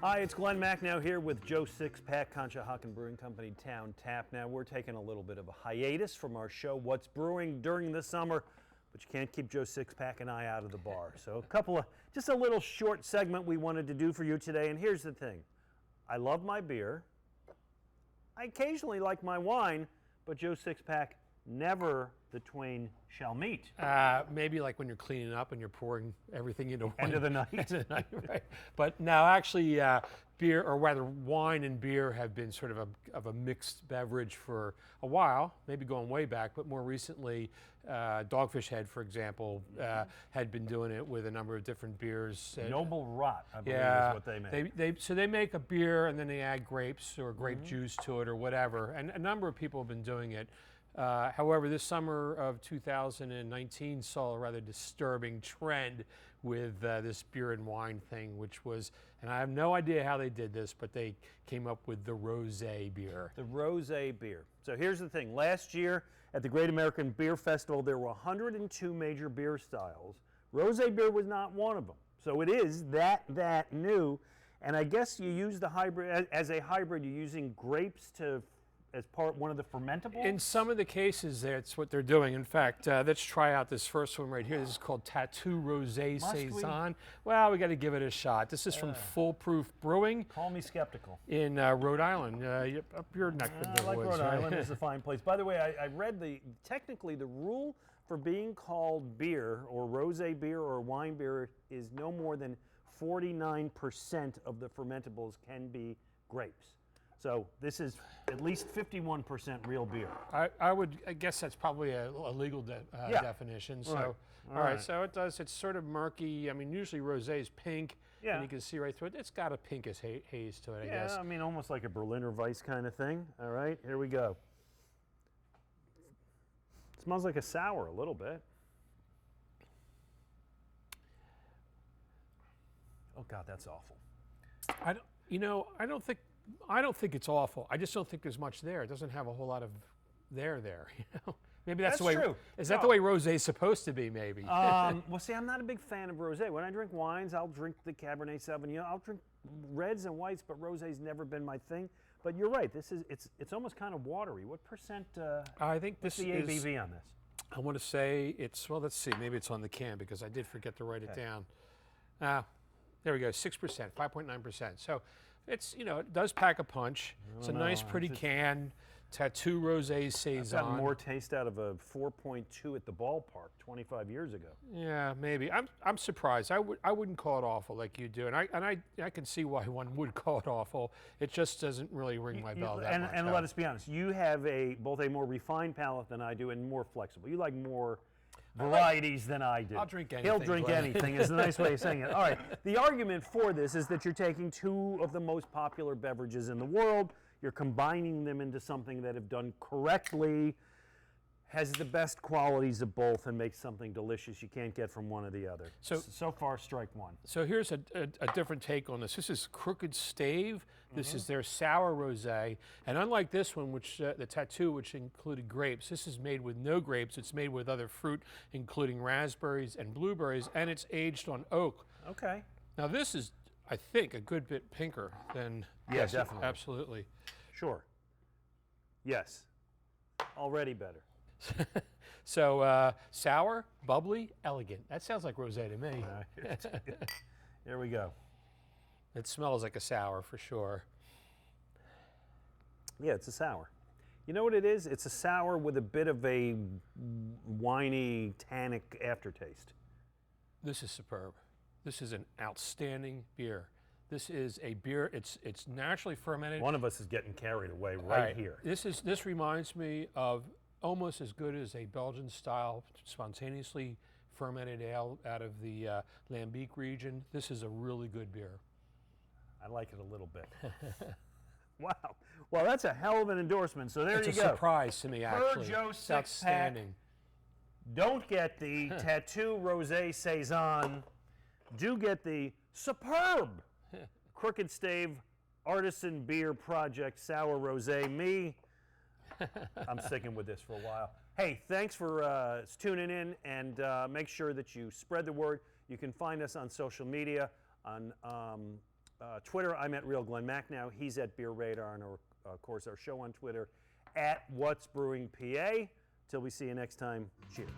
Hi, it's Glen Macnow here with Joe Sixpack, Conshohocken Brewing Company, Town Tap. Now, we're taking a little bit of a hiatus from our show, What's Brewing during the summer, but you can't keep Joe Sixpack and I out of the bar. So just a little short segment we wanted to do for you today, and here's the thing. I love my beer. I occasionally like my wine, but Joe Sixpack, never the twain shall meet. Maybe like when you're cleaning up and you're pouring everything into one. End of the night. End of the night, right. But now actually beer, or rather wine and beer, have been sort of a mixed beverage for a while, maybe going way back, but more recently Dogfish Head, for example, had been doing it with a number of different beers. Noble Rot, I believe, is what they make. So they make a beer and then they add grapes or grape juice to it or whatever, and a number of people have been doing it. However, this summer of 2019 saw a rather disturbing trend with this beer and wine thing, which was, and I have no idea how they did this, but they came up with the Rosé Beer. The Rosé Beer. So here's the thing. Last year at the Great American Beer Festival, there were 102 major beer styles. Rosé Beer was not one of them. So it is that new. And I guess you use the hybrid, as a hybrid, you're using grapes as one of the fermentables? In some of the cases, that's what they're doing. In fact, let's try out this first one right here. This is called Tattoo Rosé Saison. Well, we got to give it a shot. This is from Foolproof Brewing. Call me skeptical. In Rhode Island, up your neck of the woods. Rhode Island is a fine place. By the way, I read technically the rule for being called beer or rosé beer or wine beer is no more than 49% of the fermentables can be grapes. So this is at least 51% real beer. I guess that's probably a legal definition. So, all right. So it's sort of murky. I mean, usually rosé is pink, and you can see right through it. It's got a pinkish haze to it, I guess. Yeah, I mean, almost like a Berliner Weiss kind of thing. All right, here we go. It smells like a sour a little bit. Oh God, that's awful. I don't think it's awful. I just don't think there's much there. It doesn't have a whole lot of there. You know? Maybe that's the way. True. Is that the way rosé is supposed to be? Maybe. Well, see, I'm not a big fan of rosé. When I drink wines, I'll drink the Cabernet Sauvignon. I'll drink reds and whites, but rosé's never been my thing. But you're right. It's almost kind of watery. What percent? I think this the is ABV on this. I want to say it's, well, let's see. Maybe it's on the can because I did forget to write it down. There we go. 6%, 5.9%. So. It does pack a punch. It's a nice, pretty can. Tattoo Rosé Saison. I've gotten more taste out of a 4.2 at the ballpark 25 years ago. Yeah, maybe. I'm surprised. I wouldn't call it awful like you do, and I can see why one would call it awful. It just doesn't really ring my bell that much. And let us be honest. You have both a more refined palate than I do, and more flexible. You like more varieties than I do. I'll drink anything. He'll drink anything is the nice way of saying it. All right. The argument for this is that you're taking two of the most popular beverages in the world. You're combining them into something that, if done correctly, has the best qualities of both and makes something delicious you can't get from one or the other. So far, strike one. So here's a different take on this. This is Crooked Stave. This is their sour rosé, and unlike this one, which the Tattoo, which included grapes, this is made with no grapes. It's made with other fruit, including raspberries and blueberries, and it's aged on oak. Okay. Now this is, I think, a good bit pinker than. Yeah, definitely. Absolutely. Sure. Yes. Already better. So sour, bubbly, elegant. That sounds like rosé to me. Here we go. It smells like a sour for sure. Yeah, it's a sour. You know what it is? It's a sour with a bit of a winey, tannic aftertaste. This is superb. This is an outstanding beer. This is a beer. It's naturally fermented. One of us is getting carried away right here. This reminds me of almost as good as a Belgian style spontaneously fermented ale out of the Lambic region. This is a really good beer. I like it a little bit. Wow. Well, that's a hell of an endorsement. So there you go. It's a surprise to me, actually. Joe It's outstanding. Don't get the Tattoo Rosé Saison. Do get the superb Crooked Stave Artisan Beer Project Sour Rosé. I'm sticking with this for a while. Hey, thanks for tuning in, and make sure that you spread the word. You can find us on social media, on Twitter, I'm at Real Glen Mac now. He's at Beer Radar, and of course our show on Twitter at What's Brewing PA. Till we see you next time, cheers.